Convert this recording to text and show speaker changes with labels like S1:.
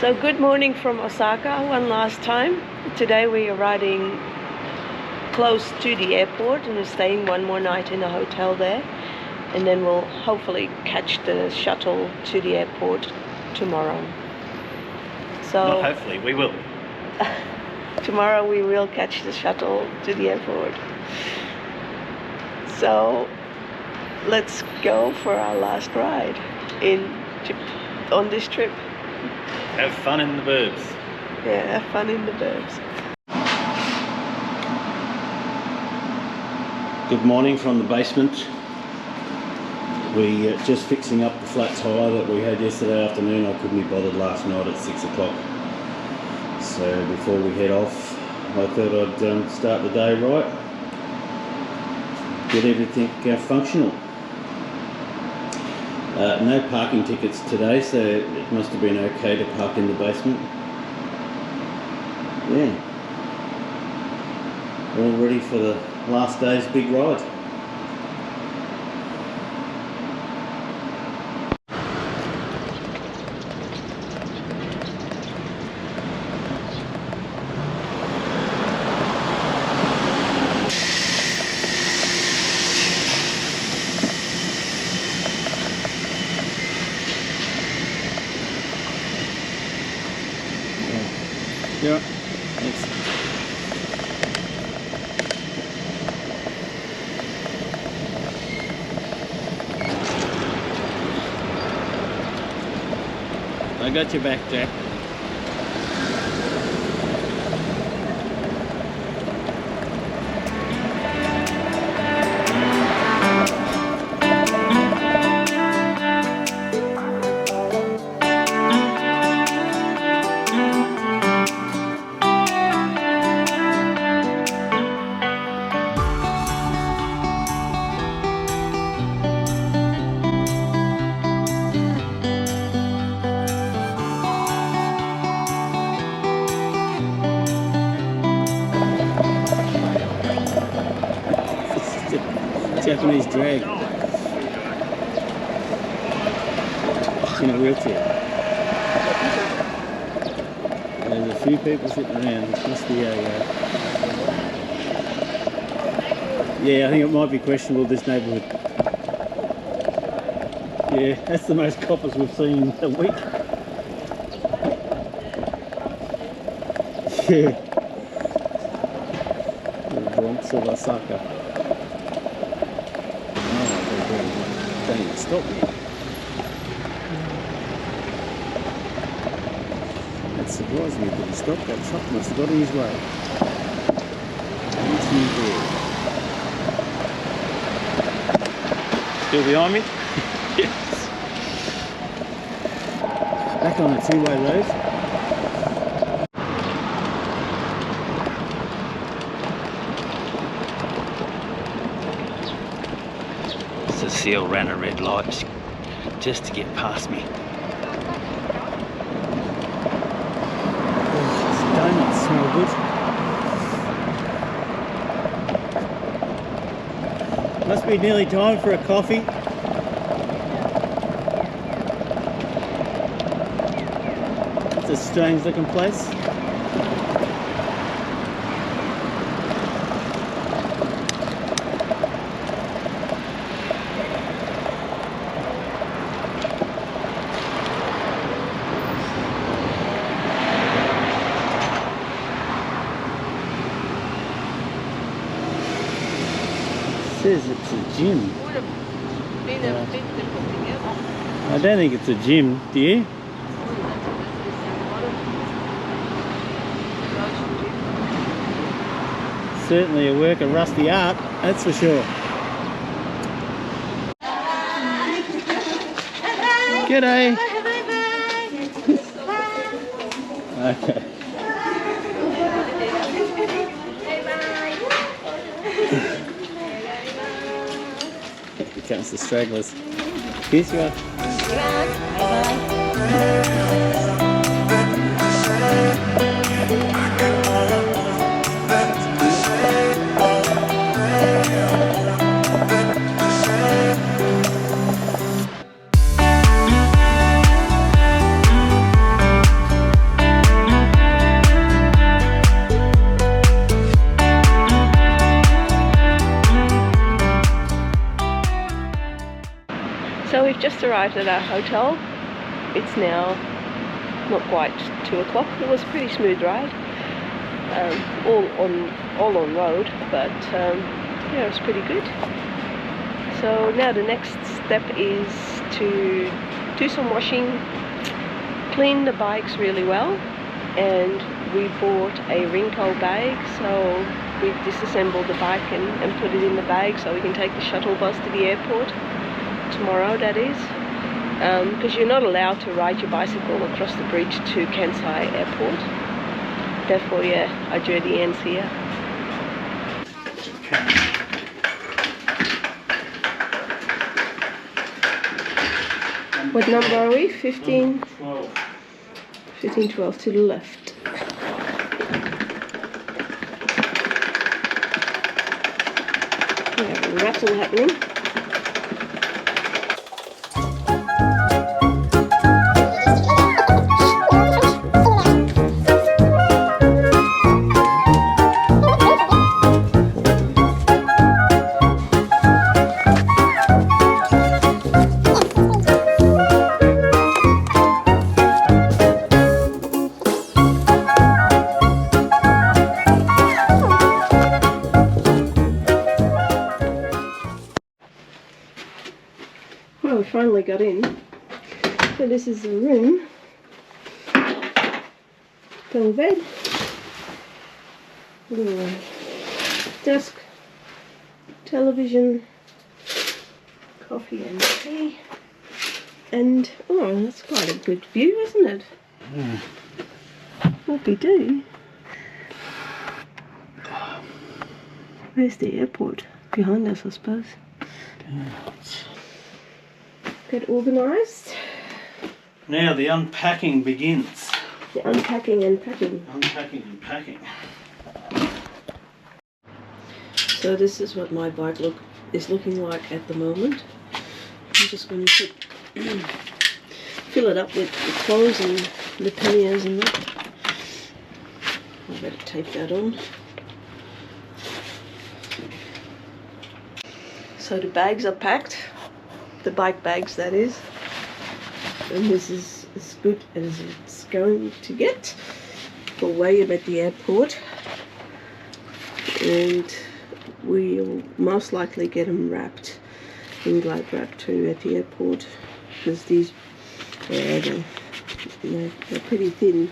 S1: So good morning from Osaka one last time. Today we are riding close to the airport and we're staying one more night in a hotel there, and then we'll hopefully catch the shuttle to the airport tomorrow. So
S2: not hopefully, we will.
S1: Tomorrow we will catch the shuttle to the airport. So let's go for our last ride on this trip.
S2: Have fun in the burbs.
S1: Yeah, have fun in the burbs.
S3: Good morning from the basement. We just fixing up the flat tyre that we had yesterday afternoon. I couldn't be bothered last night at 6 o'clock. So before we head off, I thought I'd start the day right. Get everything functional. No parking tickets today, so it must have been okay to park in the basement. Yeah. All ready for the last day's big ride. Yeah, thanks. I got your back, Jack. Japanese drag in a wheelchair. There's a few people sitting around. It must be a yeah, I think it might be questionable, this neighbourhood. Yeah, that's the most coppers we've seen in a week. Yeah, the Bronx of Osaka. Don't even stop me. That surprised me that he stopped. That truck must have got in his way. Still behind me? Yes. Back on the two-way road.
S2: So Seoul ran a red light just to get past me.
S3: These donuts smell good. Must be nearly time for a coffee. It's a strange looking place. Says it's a gym.
S1: Would have been a bit to put together.
S3: I don't think it's a gym, do you? Certainly a work of rusty art, that's for sure. G'day. Okay. Here comes the stragglers. Here's you are.
S1: So we've just arrived at our hotel. It's now not quite 2 o'clock. It was a pretty smooth ride, all on road, but yeah, it was pretty good. So now the next step is to do some washing, clean the bikes really well, and we bought a Rinko bag, so we disassembled the bike and put it in the bag so we can take the shuttle bus to the airport tomorrow, that is, because you're not allowed to ride your bicycle across the bridge to Kansai Airport. Therefore, yeah, our journey ends here. What number are we? 15?
S3: 12.
S1: 15, 12 to the left. We have a rattle happening. Well, we finally got in. So this is the room. Double bed. Little desk. Television. Coffee and tea. And, oh, that's quite a good view, isn't it?
S2: Mm.
S1: Whoopie-doo. Where's the airport? Behind us, I suppose. Get organised.
S3: Now the unpacking begins.
S1: The unpacking and packing.
S3: Unpacking and packing.
S1: So this is what my bike is looking like at the moment. I'm just going to fill it up with the clothes and the panniers and that. I better tape that on. So the bags are packed. The bike bags, that is. And this is as good as it's going to get for William at the airport. And we'll most likely get them wrapped in glad wrap too at the airport, because these, they're pretty thin.